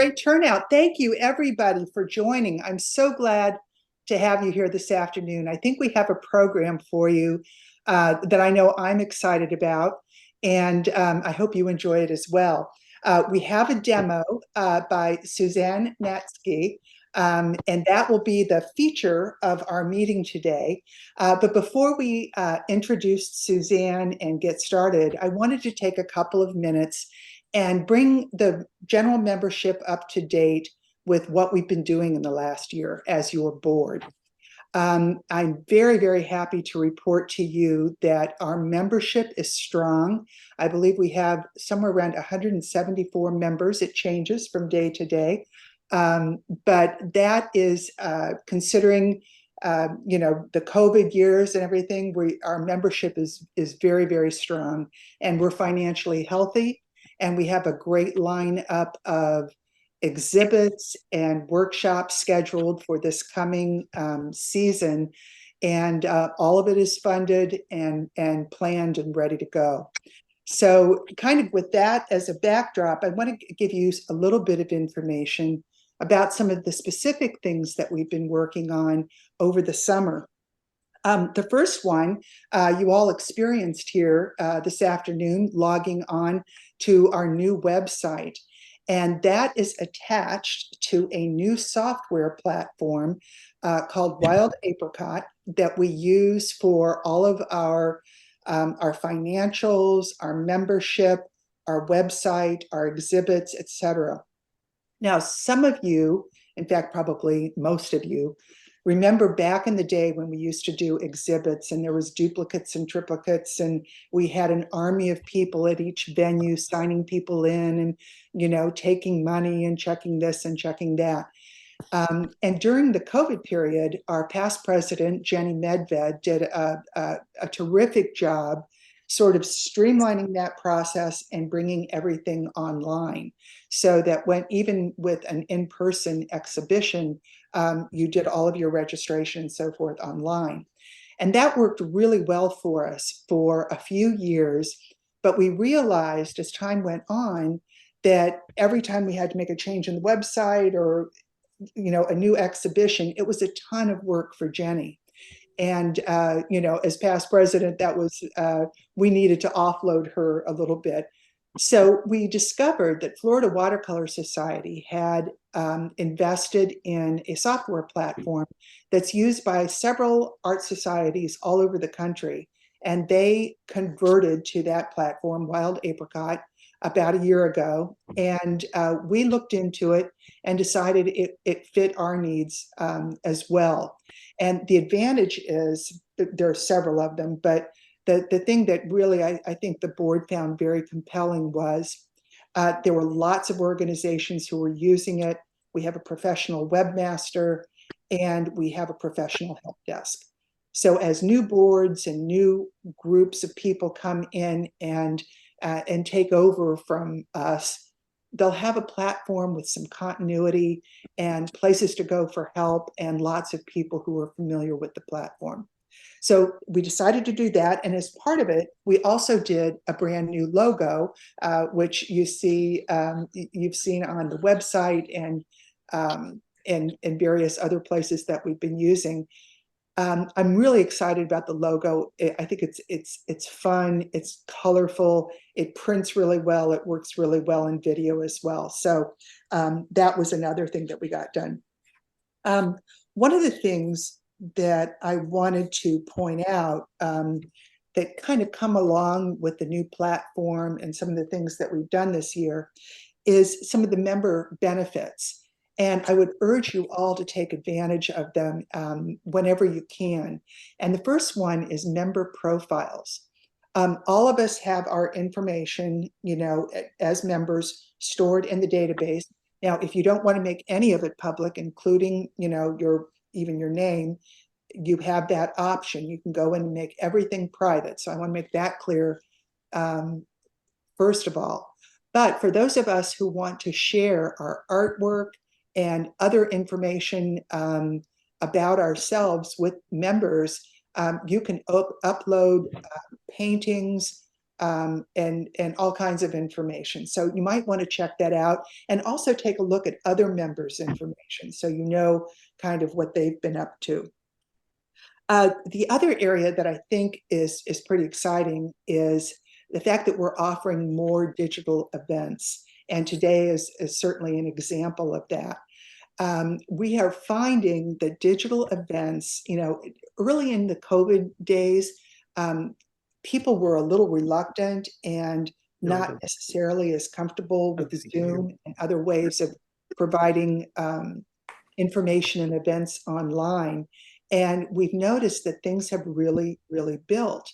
great turnout. Thank you, everybody, for joining. I'm so glad to have you here this afternoon. I think we have a program for you that I know I'm excited about, and I hope you enjoy it as well. We have a demo by Suzanne Natsky, and that will be the feature of our meeting today. But before we introduce Suzanne and get started, I wanted to take a couple of minutes and bring the general membership up to date with what we've been doing in the last year as your board. I'm very, very happy to report to you that our membership is strong. I believe we have somewhere around 174 members. It changes from day to day. But that is considering the COVID years and everything, our membership is very, very strong, and we're financially healthy. And we have a great lineup of exhibits and workshops scheduled for this coming season. And all of it is funded and planned and ready to go. So kind of with that as a backdrop, I want to give you a little bit of information about some of the specific things that we've been working on over the summer. The first one you all experienced here this afternoon, logging on to our new website. And that is attached to a new software platform called Wild Apricot that we use for all of our financials, our membership, our website, our exhibits, etc. Now, some of you, in fact, probably most of you, remember back in the day when we used to do exhibits and there was duplicates and triplicates, and we had an army of people at each venue signing people in and, taking money and checking this and checking that. And during the COVID period, our past president, Jenny Medved, did a terrific job sort of streamlining that process and bringing everything online, so that even with an in-person exhibition, you did all of your registration and so forth online. And that worked really well for us for a few years, but we realized as time went on that every time we had to make a change in the website or a new exhibition, it was a ton of work for Jenny. And, as past president, that was, we needed to offload her a little bit. So we discovered that Florida Watercolor Society had invested in a software platform that's used by several art societies all over the country. And they converted to that platform, Wild Apricot, about a year ago. And we looked into it and decided it fit our needs as well. And the advantage is, there are several of them, but the thing that really I think the board found very compelling was there were lots of organizations who were using it. We have a professional webmaster and we have a professional help desk. So as new boards and new groups of people come in and take over from us, they'll have a platform with some continuity and places to go for help and lots of people who are familiar with the platform. So we decided to do that. And as part of it, we also did a brand new logo, which you've seen on the website and various other places that we've been using. I'm really excited about the logo. I think it's fun, it's colorful, it prints really well, it works really well in video as well. So that was another thing that we got done. One of the things that I wanted to point out that kind of come along with the new platform and some of the things that we've done this year is some of the member benefits. And I would urge you all to take advantage of them whenever you can. And the first one is member profiles. All of us have our information, as members stored in the database. Now, if you don't want to make any of it public, including, even your name, you have that option. You can go in and make everything private. So I want to make that clear, first of all. But for those of us who want to share our artwork and other information about ourselves with members, you can upload paintings, and all kinds of information. So you might want to check that out, and also take a look at other members' information so you know kind of what they've been up to. The other area that I think is pretty exciting is the fact that we're offering more digital events. And today is certainly an example of that. We are finding that digital events, early in the COVID days, people were a little reluctant and not necessarily as comfortable with Zoom and other ways of providing information and events online. And we've noticed that things have really, really built.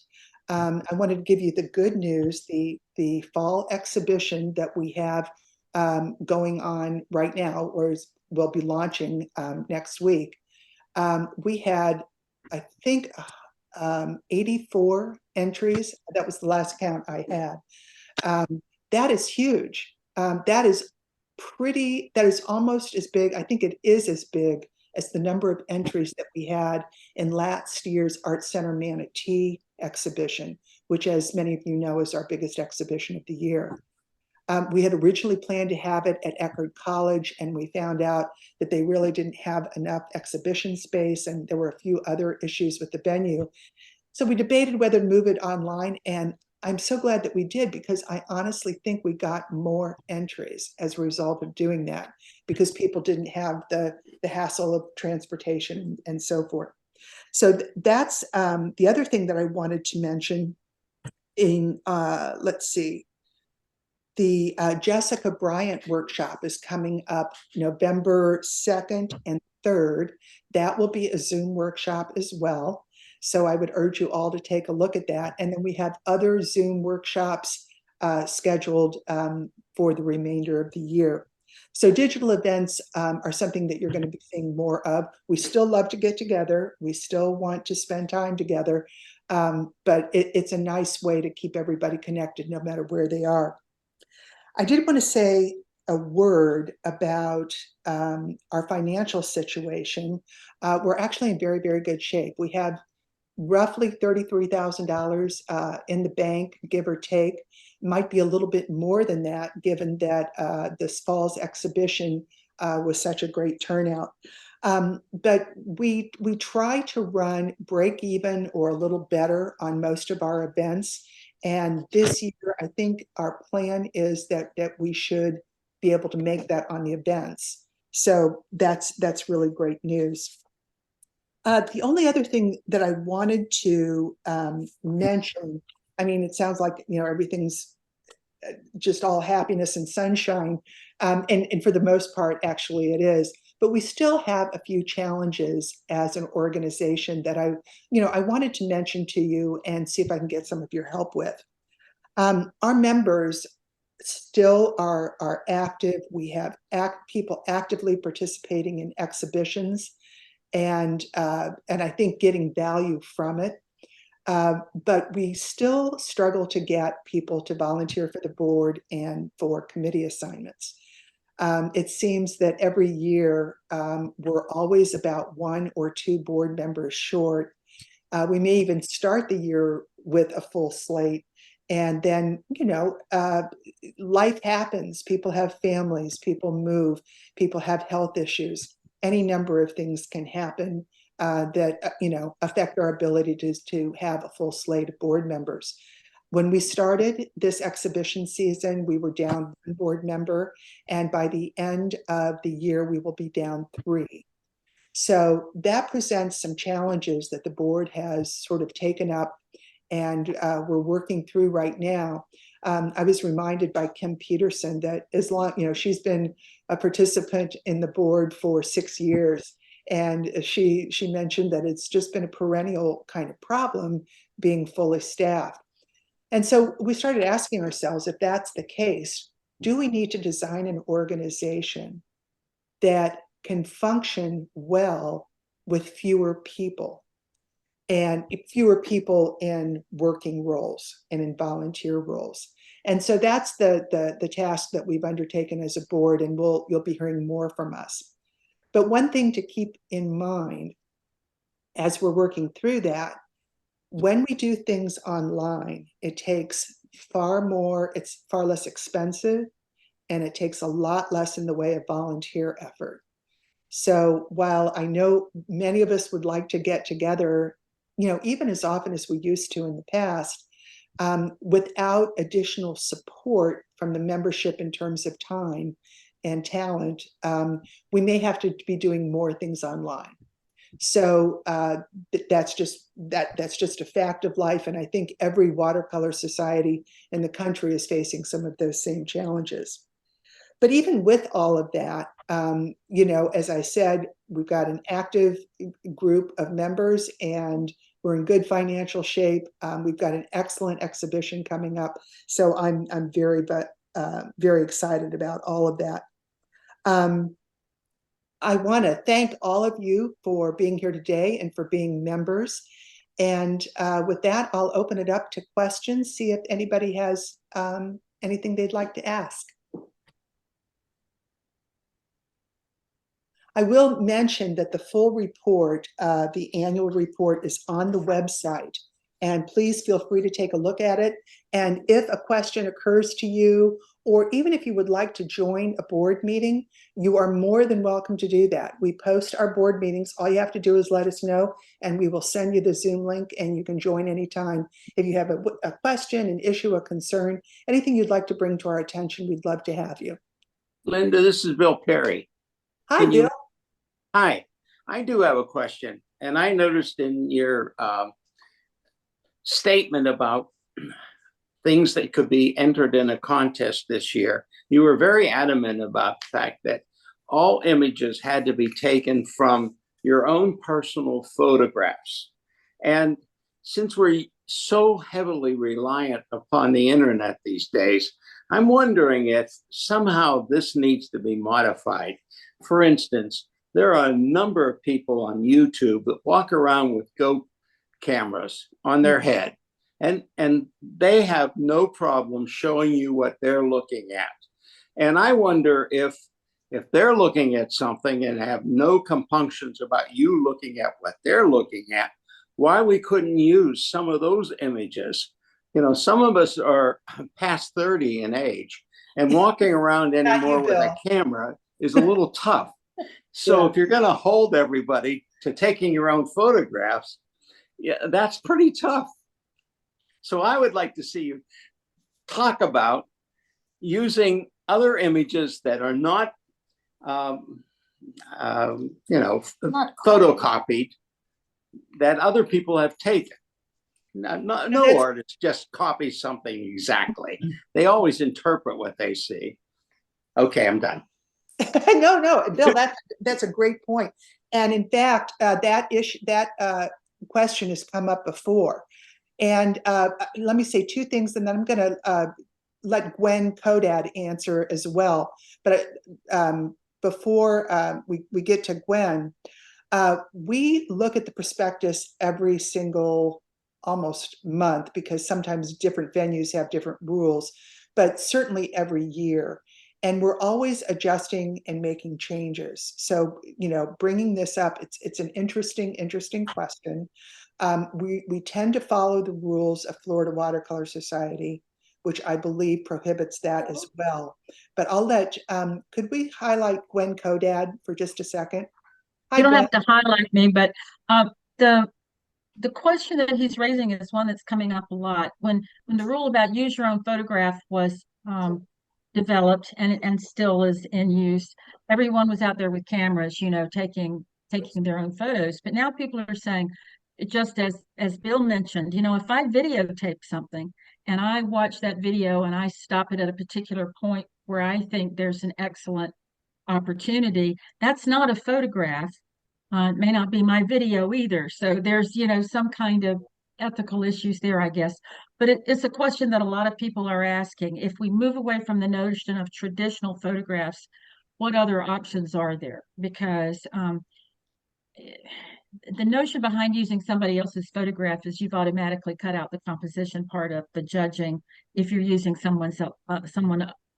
I wanted to give you the good news. The fall exhibition that we have going on right now, or will be launching next week, we had, I think, 84 entries. That was the last count I had. That is huge. That is almost as big. I think it is as big as the number of entries that we had in last year's Art Center Manatee exhibition, which, as many of you know, is our biggest exhibition of the year. We had originally planned to have it at Eckerd College, and we found out that they really didn't have enough exhibition space, and there were a few other issues with the venue. So we debated whether to move it online, and I'm so glad that we did, because I honestly think we got more entries as a result of doing that, because people didn't have the hassle of transportation and so forth. So that's the other thing that I wanted to mention. Let's see, the Jessica Bryant workshop is coming up November 2nd and 3rd. That will be a Zoom workshop as well. So I would urge you all to take a look at that. And then we have other Zoom workshops scheduled for the remainder of the year. So digital events are something that you're going to be seeing more of. We still love to get together. We still want to spend time together. But it's a nice way to keep everybody connected no matter where they are. I did want to say a word about our financial situation. We're actually in very, very good shape. We have roughly $33,000 in the bank, give or take. Might be a little bit more than that, given that this fall's exhibition was such a great turnout. But we try to run break even or a little better on most of our events. And this year, I think our plan is that we should be able to make that on the events. So that's really great news. The only other thing that I wanted to mention, I mean, it sounds like everything's just all happiness and sunshine, and for the most part, actually, it is. But we still have a few challenges as an organization that I wanted to mention to you and see if I can get some of your help with. Our members still are active. We have people actively participating in exhibitions, and I think getting value from it. But we still struggle to get people to volunteer for the board and for committee assignments. It seems that every year we're always about 1 or 2 board members short. We may even start the year with a full slate, and then life happens. People have families, people move, people have health issues. Any number of things can happen that affect our ability to have a full slate of board members. When we started this exhibition season, we were down 1 board member, and by the end of the year, we will be down 3. So that presents some challenges that the board has sort of taken up, and we're working through right now. I was reminded by Kim Peterson that as long, she's been a participant in the board for 6 years, and she mentioned that it's just been a perennial kind of problem being fully staffed. And so we started asking ourselves, if that's the case, do we need to design an organization that can function well with fewer people, and fewer people in working roles and in volunteer roles? And so that's the task that we've undertaken as a board, and you'll be hearing more from us. But one thing to keep in mind as we're working through that, when we do things online, it takes it's far less expensive, and it takes a lot less in the way of volunteer effort. So while I know many of us would like to get together, even as often as we used to in the past, without additional support from the membership in terms of time and talent, we may have to be doing more things online. So that's just a fact of life, and I think every watercolor society in the country is facing some of those same challenges. But even with all of that, as I said, we've got an active group of members, and we're in good financial shape. We've got an excellent exhibition coming up, so I'm very excited about all of that. I want to thank all of you for being here today and for being members. And with that, I'll open it up to questions, see if anybody has anything they'd like to ask. I will mention that the full report, the annual report, is on the website, and please feel free to take a look at it. And if a question occurs to you, or even if you would like to join a board meeting, you are more than welcome to do that. We post our board meetings. All you have to do is let us know, and we will send you the Zoom link, and you can join anytime. If you have a question, an issue, a concern, anything you'd like to bring to our attention, we'd love to have you. Linda, this is Bill Perry. Hi, Bill. Hi, I do have a question, and I noticed in your statement about things that could be entered in a contest this year, you were very adamant about the fact that all images had to be taken from your own personal photographs. And since we're so heavily reliant upon the internet these days, I'm wondering if somehow this needs to be modified. For instance, there are a number of people on YouTube that walk around with Go cameras on their head, and they have no problem showing you what they're looking at. And I wonder if they're looking at something and have no compunctions about you looking at what they're looking at, why we couldn't use some of those images. Some of us are past 30 in age, and walking around anymore with a camera is a little tough. So if you're going to hold everybody to taking your own photographs, that's pretty tough. So I would like to see you talk about using other images that are not, photocopied, that other people have taken. No artist just copies something exactly. They always interpret what they see. Okay, I'm done. No, Bill, that's a great point. And in fact, that question has come up before. And let me say two things, and then I'm going to let Gwen Kodad answer as well. But before we get to Gwen, we look at the prospectus every single almost month, because sometimes different venues have different rules, but certainly every year. And we're always adjusting and making changes. So, bringing this up, it's an interesting question. We tend to follow the rules of Florida Watercolor Society, which I believe prohibits that as well. But I'll let, could we highlight Gwen Kodad for just a second? Hi, you don't have to highlight me, but the question that he's raising is one that's coming up a lot. When the rule about use your own photograph was developed and still is in use, everyone was out there with cameras, taking their own photos. But now people are saying, just as Bill mentioned, if I videotape something and I watch that video and I stop it at a particular point where I think there's an excellent opportunity, that's not a photograph. It may not be my video either. So there's, some kind of ethical issues there, I guess. But it's a question that a lot of people are asking. If we move away from the notion of traditional photographs, what other options are there? Because the notion behind using somebody else's photograph is you've automatically cut out the composition part of the judging if you're using someone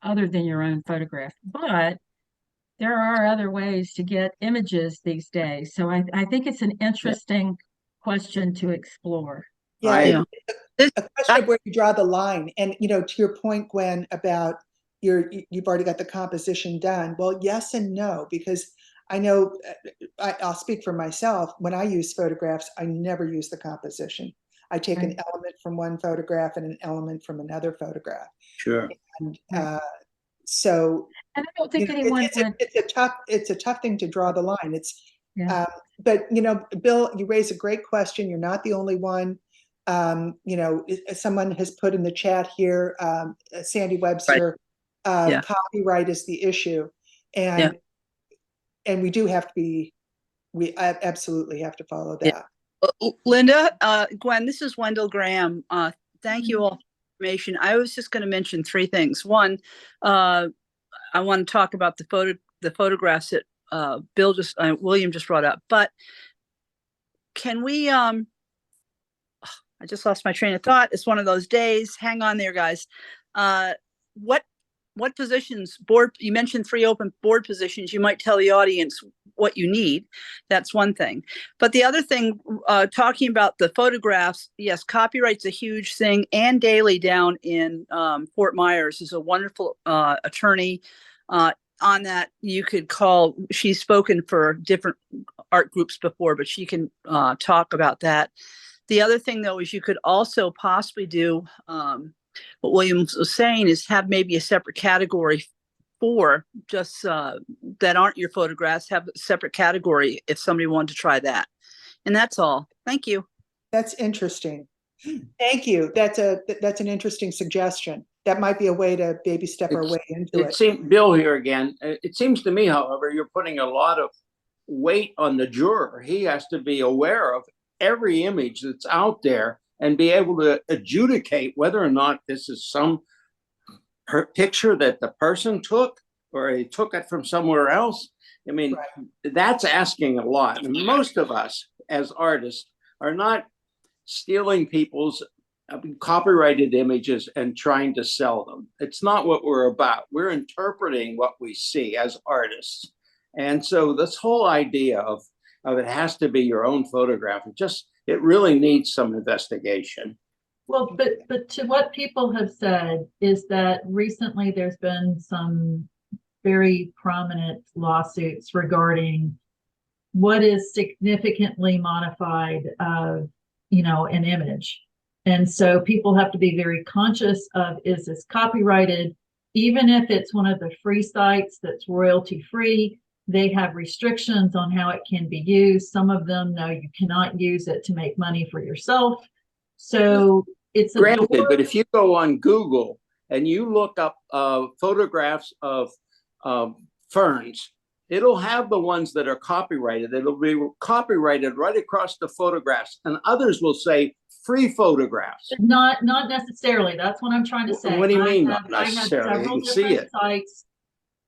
other than your own photograph. But there are other ways to get images these days. So I think it's an interesting question to explore. Yeah. a question of where you draw the line. And, you know, to your point, Gwen, about you've already got the composition done. Well, yes and no, because I know I'll speak for myself. When I use photographs, I never use the composition. I take an element from one photograph and an element from another photograph. Sure. And so, And I don't think you know, anyone would. it's a tough thing to draw the line. It's, Yeah. but you know, Bill, you raise a great question. You're not the only one. You know, someone has put in the chat here, Sandy Webster, Yeah. copyright is the issue, and we do have to be, we absolutely have to follow that. Linda, Gwen, this is Wendell Graham. Thank you all for the information. I was just going to mention three things. One, I want to talk about the photographs that William just brought up. But can we? I just lost my train of thought. It's one of those days. Hang on there, guys. What positions, you mentioned 3 open board positions. You might tell the audience what you need. That's one thing. But the other thing, talking about the photographs, yes, copyright's a huge thing. Ann Daly down in Fort Myers is a wonderful attorney. On that, you could call, she's spoken for different art groups before, but she can talk about that. The other thing, though, is you could also possibly do what Williams was saying is have maybe a separate category for just that aren't your photographs, have a separate category if somebody wanted to try that. And that's all. Thank you. That's interesting. Thank you. That's an interesting suggestion. That might be a way to baby step our way into it. It seems, Bill here again, it seems to me, however, you're putting a lot of weight on the juror. He has to be aware of every image that's out there and be able to adjudicate whether or not this is some picture that the person took or he took it from somewhere else. I mean, that's asking a lot. And most of us as artists are not stealing people's copyrighted images and trying to sell them. It's not what we're about. We're interpreting what we see as artists. And so this whole idea of it has to be your own photograph, it really needs some investigation. Well, but to what people have said is that recently there's been some very prominent lawsuits regarding what is significantly modified of, you know, an image. And so people have to be very conscious of, is this copyrighted? Even if it's one of the free sites that's royalty free, they have restrictions on how it can be used. Some of them, no, you cannot use it to make money for yourself. So it's granted, but if you go on Google and you look up photographs of ferns, it'll have the ones that are copyrighted. It'll be copyrighted right across the photographs, and others will say free photographs. Not necessarily. That's what I'm trying to say. What do you mean not necessarily? I have several different sites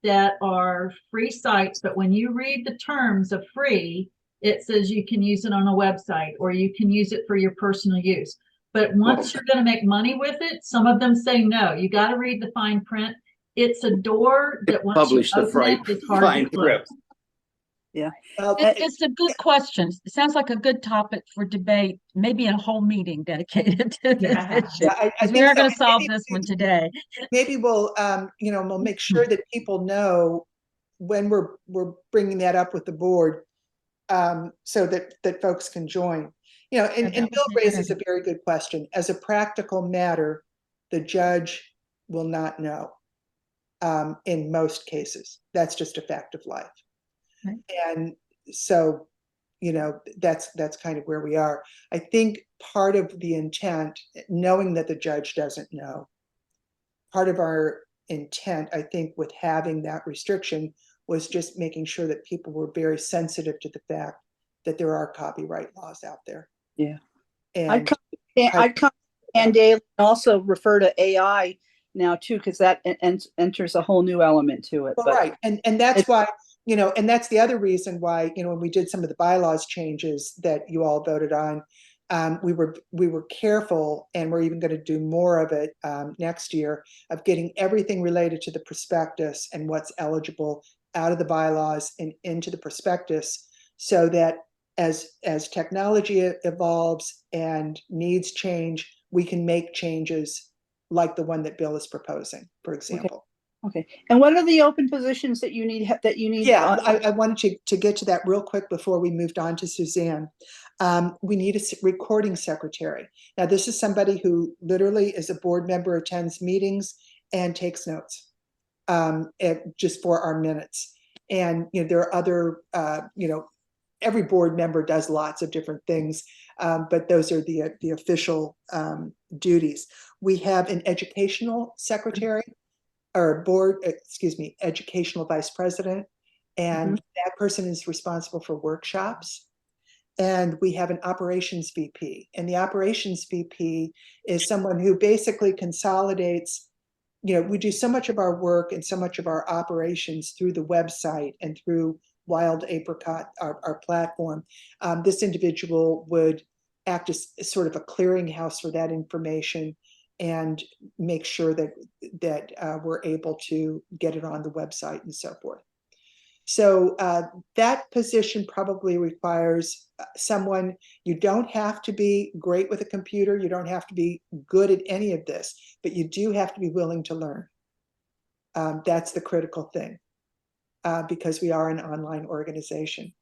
that are free sites, but when you read the terms of free, it says you can use it on a website or you can use it for your personal use. But once you're going to make money with it, some of them say no. You got to read the fine print. It's a door that once you open it, it's hard to close. Yeah. It's a good question. It sounds like a good topic for debate, maybe a whole meeting dedicated to this issue. I think we're going to so. solve this one today. Maybe we'll, you know, we'll make sure that people know when we're bringing that up with the board, so that folks can join. You know, and Bill raises a very good question. As a practical matter, the judge will not know in most cases. That's just a fact of life. Right. And so, you know, that's kind of where we are. I think part of the intent, knowing that the judge doesn't know, part of our intent, I think, with having that restriction was just making sure that people were very sensitive to the fact that there are copyright laws out there. Yeah. And I'd come and Dale also refer to AI now too, because that enters a whole new element to it. Well, right. And that's why, you know, and that's the other reason why, you know, when we did some of the bylaws changes that you all voted on, we were careful, and we're even going to do more of it next year, of getting everything related to the prospectus and what's eligible out of the bylaws and into the prospectus, so that as technology evolves and needs change, we can make changes like the one that Bill is proposing, for example. Okay. And what are the open positions that you need, Yeah, I wanted to get to that real quick before we moved on to Suzanne. We need a recording secretary. Now, this is somebody who literally is a board member, attends meetings and takes notes just for our minutes. And, you know, there are other, you know, every board member does lots of different things, but those are the official duties. We have an educational secretary, or educational vice president, and that person is responsible for workshops. And we have an operations VP, and the operations VP is someone who basically consolidates, you know, we do so much of our work and so much of our operations through the website and through Wild Apricot, our platform. This individual would act as sort of a clearinghouse for that information and make sure that we're able to get it on the website and so forth. So that position probably requires someone. You don't have to be great with a computer. You don't have to be good at any of this, but you do have to be willing to learn. That's the critical thing, because we are an online organization.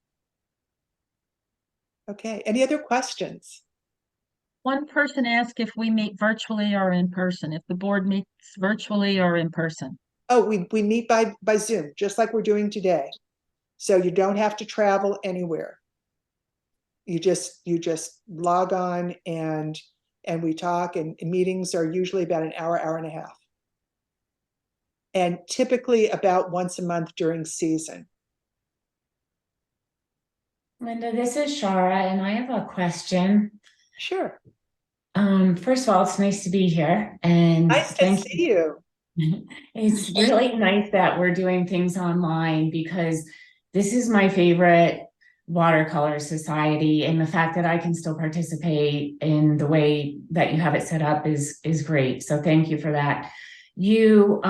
Okay, any other questions? One person asked if we meet virtually or in person, if the board meets virtually or in person. Oh, we meet by Zoom, just like we're doing today. So you don't have to travel anywhere. You just log on and we talk, and meetings are usually about an hour, hour and a half. And typically about once a month during season. Linda, this is Shara, and I have a question. Sure. First of all, it's nice to be here, and Nice to see you. It's really nice that we're doing things online, because this is my favorite watercolor society, and the fact that I can still participate in the way that you have it set up is great. So thank you for that. You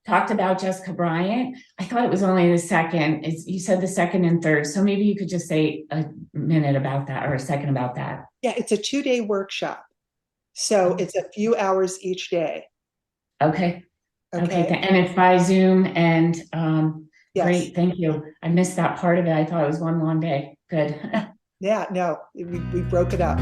talked about Jessica Bryant. I thought it was only the second. You said the second and third. So maybe you could just say a minute about that, or a second about that. Yeah, it's a 2-day workshop. So it's a few hours each day. Okay. Okay. And it's by Zoom, and yes. Great. Thank you. I missed that part of it. I thought it was one long day. Good. Yeah, no, we broke it up.